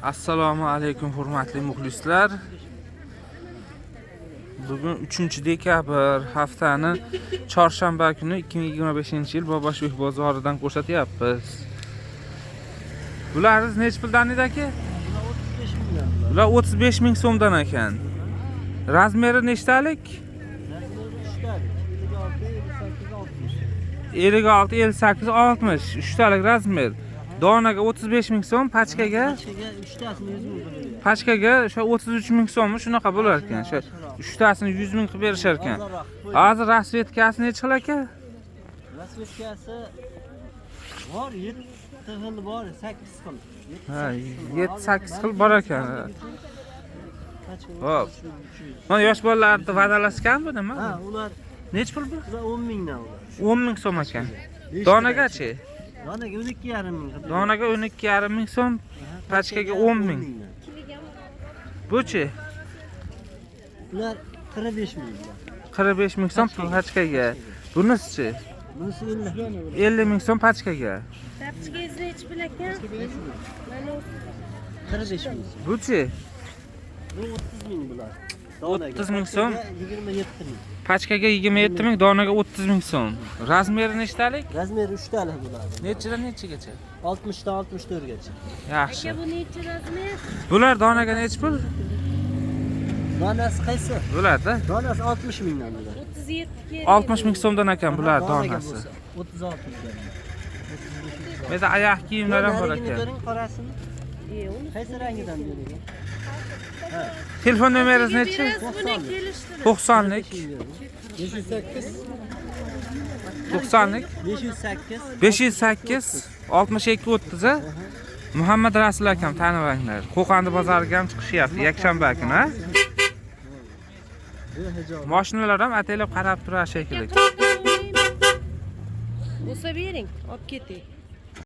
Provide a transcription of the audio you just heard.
Assalomu alaykum hurmatli muxlislar. Bugun 3-dekabr haftani chorshanba kuni 2025-yil Boboshev bozoridan ko'rsatyapmiz. Bularning nech puldan edi aka? Bular 35 ming so'mdan ekan. Razmeri nechtalik? 56, 58, 60. 3 talik razmer. Donaga 35 ming so'm, pachkaga 3 tasini 100 ming qilib. Pachkaga o'sha 33 ming so'mmi shunaqa bo'lar ekan. O'sha 3 tasini 100 ming qilib berishar ekan. Hozir rasvetkasi necha xil aka? Rasvetkasi bor, 7 xil bor, 8 xil. Ha, 7-8 xil bor ekan. Hop. Mana yosh bolalarni vadalashganmi nima? Ha, ular Nech pul bu? 10 mingdan ular. 10 ming so'm ekan. Donagachi? Donaga 12,5 ming. Donaga 12,5 ming so'm, pachkaga 10 ming. Buchi? Ular 45 ming. 45 ming so'm pachkaga. Bunisi-chi? Bunisi 50. 50 ming so'm pachkaga. Tapchigingiz nechi pul ekan? Mana 45 ming. Buchi? Bu 30 ming bular. 30 ming so'm. 27 ming. Pachkaga 27 ming, donaga 30 ming so'm. Razmeri nechtalik? Razmeri 3 talik bular. Nechidan nechigacha? 60 dan 64 gacha. Yaxshi. aka bu nechi razmer? Bular donaga nech pul? Donasi qaysi? Bularda Donasi 60 mingdan bular. 37 kerak. 60 ming so'mdan ekan bular Donaga donasi. bo'lsa 36 ming. Menda oyoq kiyimlar ham bor ekan. Ko'ring qorasini. Uni Qaysi rangidan beragan? Telefon nomeringiz nechi? buni kelishtirib. 90lik, 508 90lik, 508 508 62 30. Muhammad Rasul akam tanivanglar. Qo'qondi bozoriga ham chiqishyapti yakshanba kuni, ha? Mashinalar ham ataylab qarab turar shekilli. Bo'lsa bering, olib ketay.